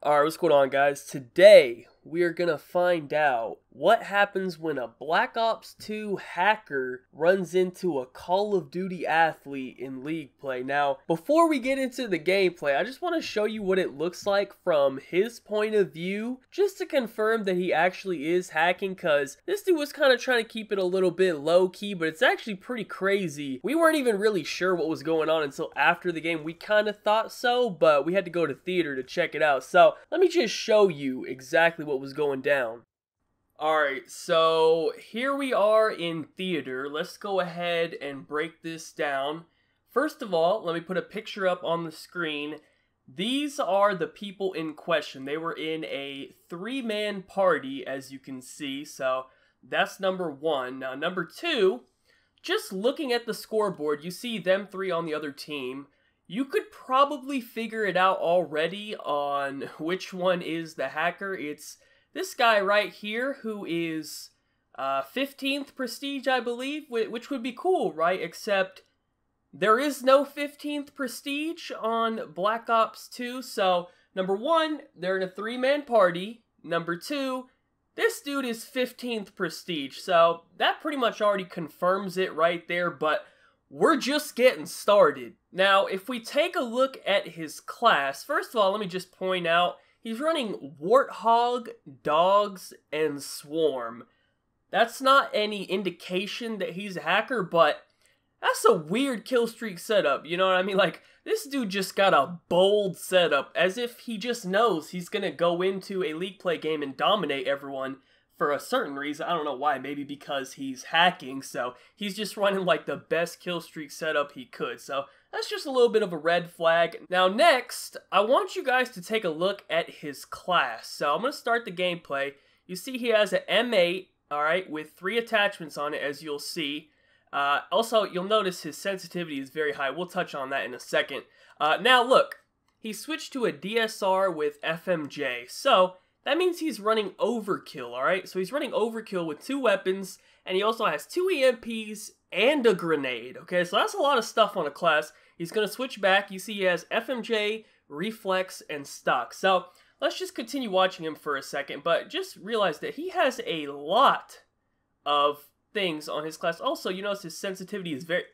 Alright, what's going on, guys? Today, we are gonna find out what happens when a Black Ops 2 hacker runs into a Call of Duty athlete in League play. Now, before we get into the gameplay, I just want to show you what it looks like from his point of view, just to confirm that he actually is hacking, because this dude was kind of trying to keep it a little bit low-key, but it's actually pretty crazy. We weren't even really sure what was going on until after the game. We kind of thought so, but we had to go to theater to check it out. So, let me just show you exactly what was going down. Alright, so here we are in theater. Let's go ahead and break this down. First of all, let me put a picture up on the screen. These are the people in question. They were in a three-man party, as you can see, so that's number one. Now, number two, just looking at the scoreboard, you see them three on the other team. You could probably figure it out already on which one is the hacker. It's this guy right here who is 15th prestige, I believe, which would be cool, right? Except there is no 15th prestige on Black Ops 2. So, number one, they're in a three-man party. Number two, this dude is 15th prestige. So, that pretty much already confirms it right there, but we're just getting started. Now, if we take a look at his class, first of all, let me just point out, he's running Warthog, Dogs, and Swarm. That's not any indication that he's a hacker, but that's a weird kill streak setup, you know what I mean? Like, this dude just got a bold setup, as if he just knows he's gonna go into a League play game and dominate everyone for a certain reason. I don't know why, maybe because he's hacking, so he's just running like the best kill streak setup he could. So that's just a little bit of a red flag. Now next, I want you guys to take a look at his class. So I'm going to start the gameplay. You see he has an M8, alright, with 3 attachments on it, as you'll see. Also, you'll notice his sensitivity is very high. We'll touch on that in a second. Now look, he switched to a DSR with FMJ. So that means he's running overkill, alright? So he's running overkill with 2 weapons, and he also has 2 EMPs and a grenade, okay? So that's a lot of stuff on a class. He's going to switch back. You see he has FMJ, Reflex, and Stock. So let's just continue watching him for a second, but just realize that he has a lot of things on his class. Also, you notice his sensitivity is very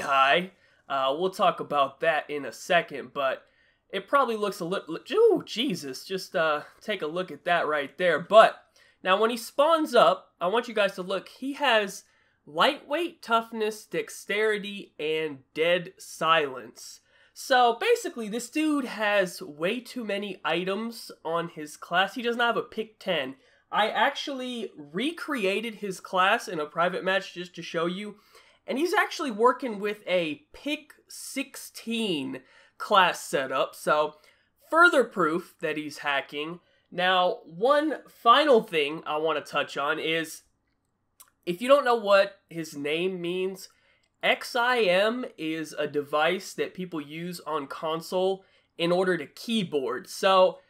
high. We'll talk about that in a second, but it probably looks a little... Ooh, Jesus. Just take a look at that right there. But now when he spawns up, I want you guys to look. He has lightweight, toughness, dexterity, and dead silence. So basically, this dude has way too many items on his class. He doesn't have a pick 10. I actually recreated his class in a private match just to show you. And he's actually working with a pick 16 class setup, so further proof that he's hacking. Now, one final thing I want to touch on is, if you don't know what his name means, XIM is a device that people use on console in order to keyboard. So,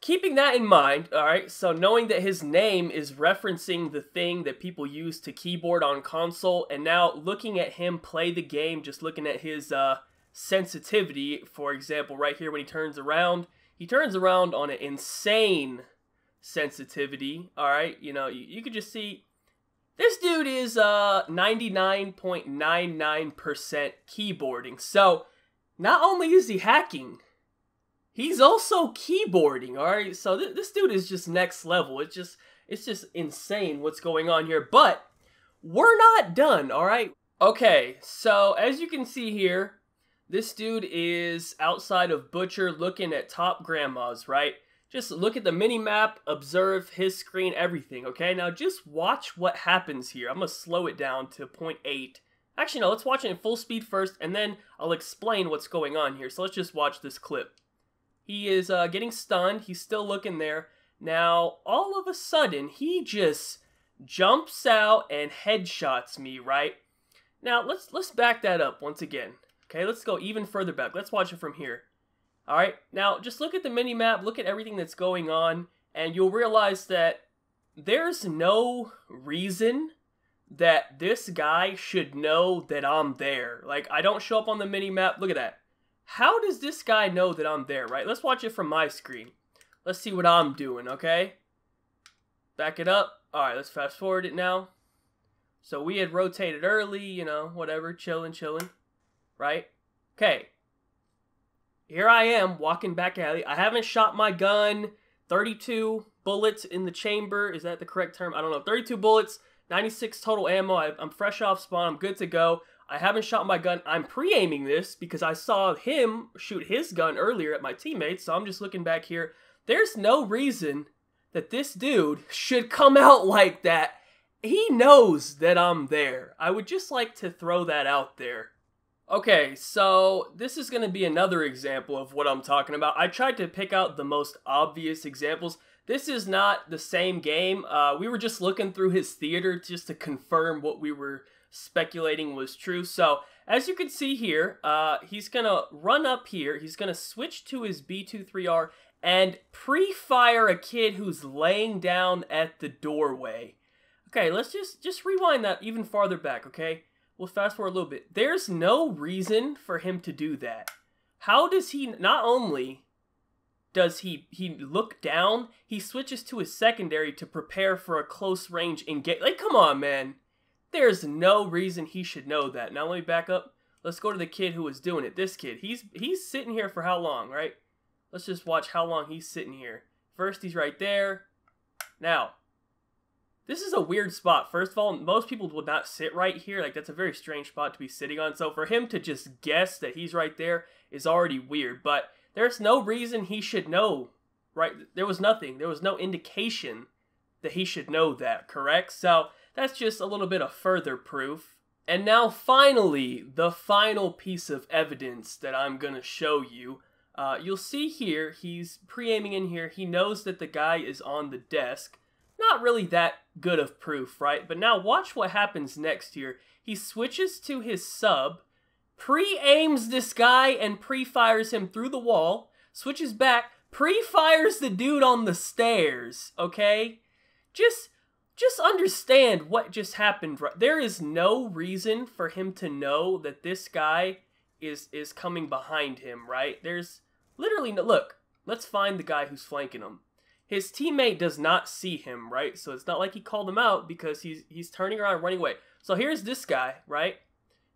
keeping that in mind, alright, so knowing that his name is referencing the thing that people use to keyboard on console, and now looking at him play the game, just looking at his sensitivity, for example, right here when he turns around on an insane sensitivity, alright? You know, you could just see, this dude is 99.99% keyboarding. So, not only is he hacking, he's also keyboarding, alright? So, this dude is just next level. It's just insane what's going on here. But, we're not done, alright? Okay, so, as you can see here, this dude is outside of Butcher looking at Top Grandmas, right? Just look at the mini-map, observe his screen, everything, okay? Now just watch what happens here. I'm going to slow it down to 0.8. Actually, no, let's watch it in full speed first, and then I'll explain what's going on here. So let's just watch this clip. He is getting stunned. He's still looking there. Now, all of a sudden, he just jumps out and headshots me, right? Now, let's back that up once again. Okay, let's go even further back. Let's watch it from here. Alright, now just look at the mini-map, look at everything that's going on, and you'll realize that there's no reason that this guy should know that I'm there. Like, I don't show up on the mini-map. Look at that. how does this guy know that I'm there, right? Let's watch it from my screen. Let's see what I'm doing, okay? Back it up. All right, let's fast forward it now. So we had rotated early, you know, whatever, chilling, right? Okay. Here I am, walking back alley. I haven't shot my gun. 32 bullets in the chamber. Is that the correct term? I don't know. 32 bullets, 96 total ammo. I'm fresh off spawn. I'm good to go. I haven't shot my gun. I'm pre-aiming this because I saw him shoot his gun earlier at my teammates. So I'm just looking back here. There's no reason that this dude should come out like that. He knows that I'm there. I would just like to throw that out there. Okay, so this is going to be another example of what I'm talking about. I tried to pick out the most obvious examples. This is not the same game. We were just looking through his theater just to confirm what we were speculating was true. So, as you can see here, he's going to run up here. He's going to switch to his B23R and pre-fire a kid who's laying down at the doorway. Okay, let's just rewind that even farther back, okay? We'll fast forward a little bit. There's no reason for him to do that. How does he, not only does he look down, he switches to his secondary to prepare for a close range engage. Like, come on, man. There's no reason he should know that. Now, let me back up. Let's go to the kid who was doing it. This kid, he's sitting here for how long, right? Let's just watch how long he's sitting here. First, he's right there. Now, this is a weird spot. First of all, most people would not sit right here. Like, that's a very strange spot to be sitting on. So for him to just guess that he's right there is already weird. But there's no reason he should know, right? There was nothing. There was no indication that he should know that, correct? So that's just a little bit of further proof. And now finally, the final piece of evidence that I'm going to show you. You'll see here, he's pre-aiming in here. He knows that the guy is on the desk. Not really that good of proof, right? But now watch what happens next here. He switches to his sub, pre-aims this guy and pre-fires him through the wall, switches back, pre-fires the dude on the stairs, okay? Just understand what just happened. Right? There is no reason for him to know that this guy is coming behind him, right? There's literally no... Look, let's find the guy who's flanking him. His teammate does not see him, right? So it's not like he called him out because he's turning around and running away. So here's this guy, right?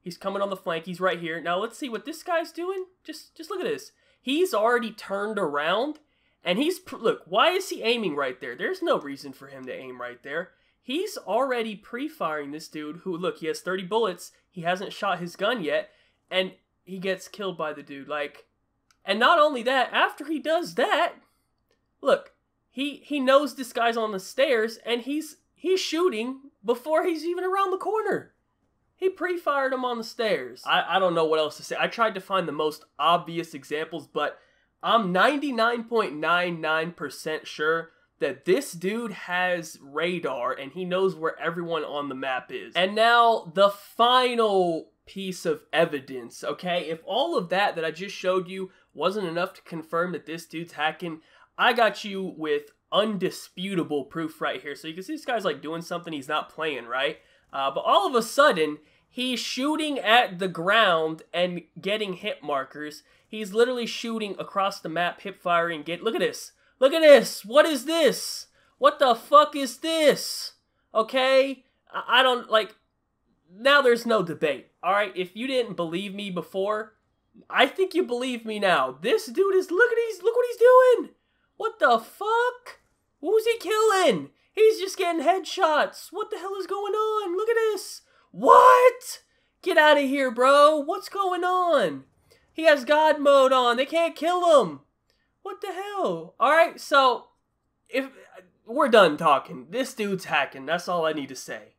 He's coming on the flank. He's right here. Now let's see what this guy's doing. Just look at this. He's already turned around and look, why is he aiming right there? There's no reason for him to aim right there. He's already pre-firing this dude who, look, he has 30 bullets. He hasn't shot his gun yet and he gets killed by the dude. Like, and not only that, after he does that, look, He knows this guy's on the stairs, and he's shooting before he's even around the corner. He pre-fired him on the stairs. I don't know what else to say. I tried to find the most obvious examples, but I'm 99.99% sure that this dude has radar, and he knows where everyone on the map is. And now, the final piece of evidence, okay? If all of that I just showed you wasn't enough to confirm that this dude's hacking, I got you with undisputable proof right here. So you can see this guy's like doing something he's not playing, right? But all of a sudden, he's shooting at the ground and getting hit markers. He's literally shooting across the map, hip firing, look at this. Look at this. What is this? What the fuck is this? Okay? I don't, like, now there's no debate. All right? If you didn't believe me before, I think you believe me now. This dude is, look what he's doing. What the fuck? Who's he killing? He's just getting headshots. What the hell is going on? Look at this. What? Get out of here, bro. What's going on? He has God mode on. They can't kill him. What the hell? Alright, so if we're done talking. This dude's hacking. That's all I need to say.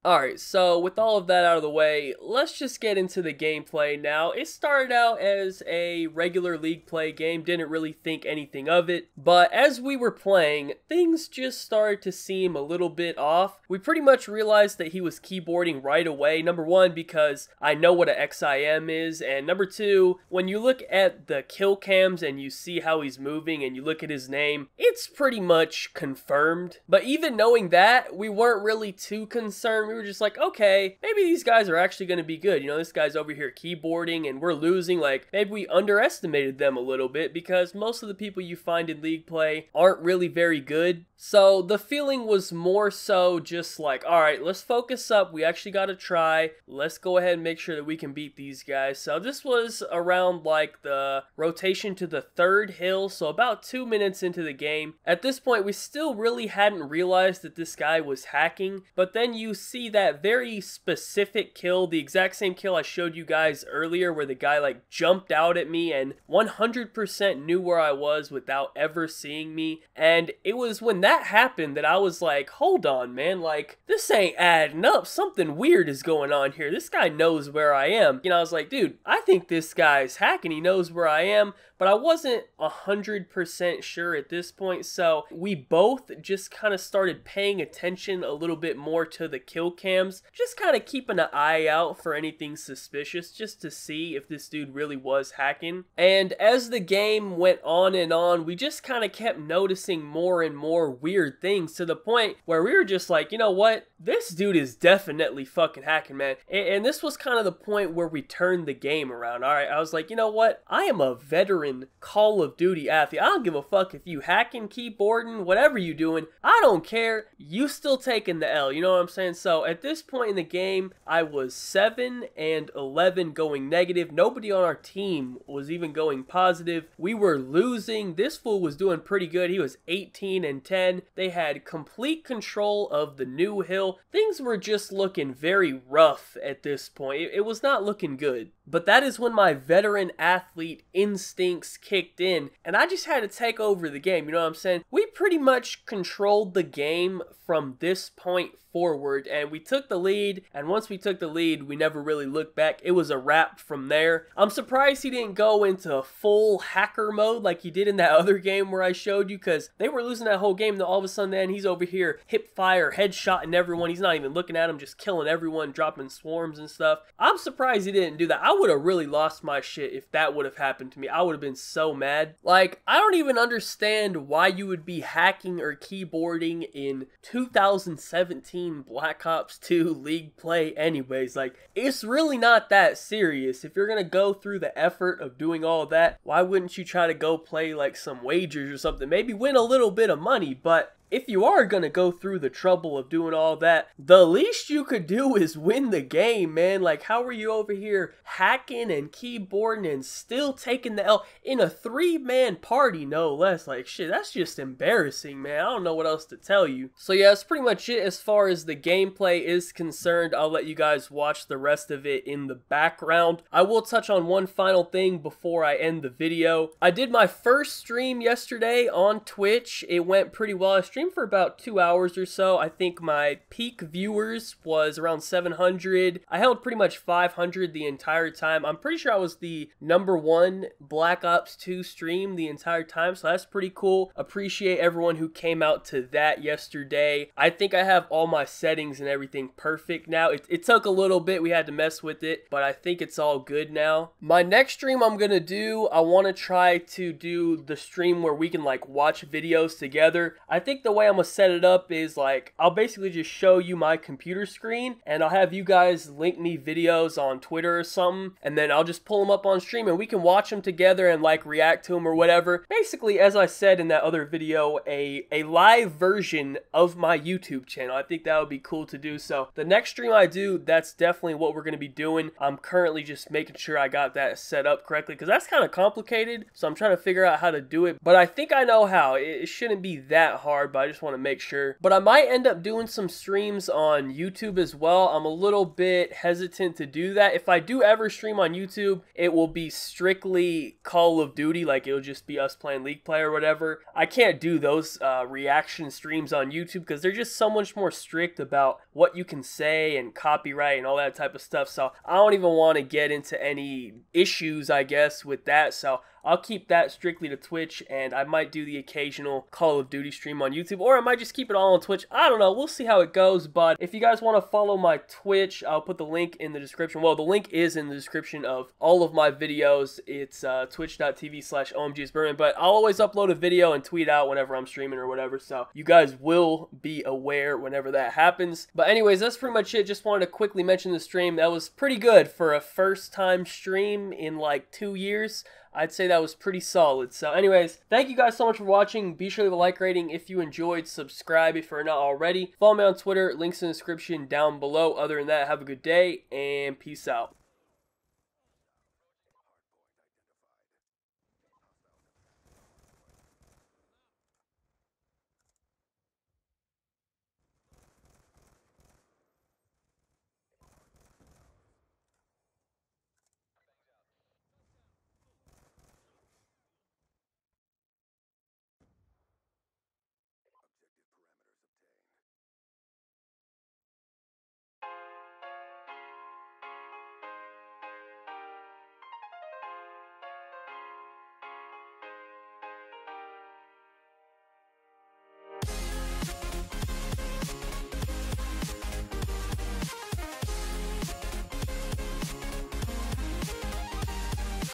Alright, so with all of that out of the way, let's just get into the gameplay now. It started out as a regular League play game, didn't really think anything of it, but as we were playing, things just started to seem a little bit off. We pretty much realized that he was keyboarding right away, number one, because I know what an XIM is, and number two, when you look at the kill cams and you see how he's moving and you look at his name, it's pretty much confirmed. But even knowing that, we weren't really too concerned. we were just like, okay, maybe these guys are actually going to be good. You know, this guy's over here keyboarding and we're losing. Like, maybe we underestimated them a little bit because most of the people you find in League Play aren't really very good. So the feeling was more so just like, all right, let's focus up. We actually got to try. Let's go ahead and make sure that we can beat these guys. So this was around like the rotation to the third hill. So about 2 minutes into the game. At this point, we still really hadn't realized that this guy was hacking. But then you see that very specific kill, the exact same kill I showed you guys earlier where the guy like jumped out at me and 100% knew where I was without ever seeing me. And it was when that happened that I was like, hold on, man, like, this ain't adding up. Something weird is going on here. This guy knows where I am. You know, I was like, dude, I think this guy's hacking. He knows where I am. But I wasn't 100% sure at this point, so we both just kind of started paying attention a little bit more to the kill cams, just kind of keeping an eye out for anything suspicious, just to see if this dude really was hacking. And as the game went on and on, we just kind of kept noticing more and more weird things to the point where we were just like, you know what? This dude is definitely fucking hacking, man. And this was kind of the point where we turned the game around. All right, I was like, you know what? I am a veteran Call of Duty athlete. I don't give a fuck if you hacking, keyboarding, whatever you doing. I don't care. You still taking the L. You know what I'm saying? So at this point in the game, I was 7-11 going negative. Nobody on our team was even going positive. We were losing. This fool was doing pretty good. He was 18-10. They had complete control of the new hill. Things were just looking very rough at this point. It was not looking good. But that is when my veteran athlete instincts kicked in, and I just had to take over the game, you know what I'm saying? We pretty much controlled the game from this point forward, and we took the lead, and once we took the lead, we never really looked back. It was a wrap from there. I'm surprised he didn't go into full hacker mode like he did in that other game where I showed you, because they were losing that whole game, then all of a sudden then he's over here hip fire, headshotting everyone. He's not even looking at him, just killing everyone, dropping swarms and stuff. I'm surprised he didn't do that. I would have really lost my shit if that would have happened to me. I would have been so mad. Like, I don't even understand why you would be hacking or keyboarding in 2017 Black Ops 2 League Play anyways. Like, it's really not that serious. If you're gonna go through the effort of doing all that, why wouldn't you try to go play like some wagers or something? Maybe win a little bit of money, but if you are going to go through the trouble of doing all that, the least you could do is win the game, man. Like, how are you over here hacking and keyboarding and still taking the L in a 3-man party, no less? Like, shit, that's just embarrassing, man. I don't know what else to tell you. So yeah, that's pretty much it as far as the gameplay is concerned. I'll let you guys watch the rest of it in the background. I will touch on one final thing before I end the video. I did my first stream yesterday on Twitch. It went pretty well. I streamed for about 2 hours or so. I think my peak viewers was around 700. I held pretty much 500 the entire time. I'm pretty sure I was the #1 Black Ops 2 stream the entire time, so that's pretty cool. Appreciate everyone who came out to that yesterday. I think I have all my settings and everything perfect now. It took a little bit. We had to mess with it, but I think it's all good now. My next stream I'm gonna do, I want to try to do the stream where we can like watch videos together. I think the way I'm gonna set it up is like, I'll basically just show you my computer screen and I'll have you guys link me videos on Twitter or something, and then I'll just pull them up on stream and we can watch them together and like react to them or whatever. Basically, as I said in that other video, a live version of my YouTube channel. I think that would be cool to do. So the next stream I do, that's definitely what we're going to be doing. I'm currently just making sure I got that set up correctly because that's kind of complicated, so I'm trying to figure out how to do it, but I think I know how. It shouldn't be that hard, but I just want to make sure. But I might end up doing some streams on YouTube as well. I'm a little bit hesitant to do that. If I do ever stream on YouTube, it will be strictly Call of Duty, like it'll just be us playing League Play or whatever. I can't do those reaction streams on YouTube because they're just so much more strict about what you can say and copyright and all that type of stuff, so I don't even want to get into any issues, I guess, with that. So I'll keep that strictly to Twitch, and I might do the occasional Call of Duty stream on YouTube, or I might just keep it all on Twitch. I don't know. We'll see how it goes, but if you guys want to follow my Twitch, I'll put the link in the description. Well, the link is in the description of all of my videos. It's twitch.tv/OMGsBurman, but I'll always upload a video and tweet out whenever I'm streaming or whatever, so you guys will be aware whenever that happens. But anyways, that's pretty much it. Just wanted to quickly mention the stream. That was pretty good for a first time stream in like 2 years. I'd say that was pretty solid. So anyways, thank you guys so much for watching. Be sure to leave a like rating if you enjoyed. Subscribe if you're not already. Follow me on Twitter. Links in the description down below. Other than that, have a good day and peace out.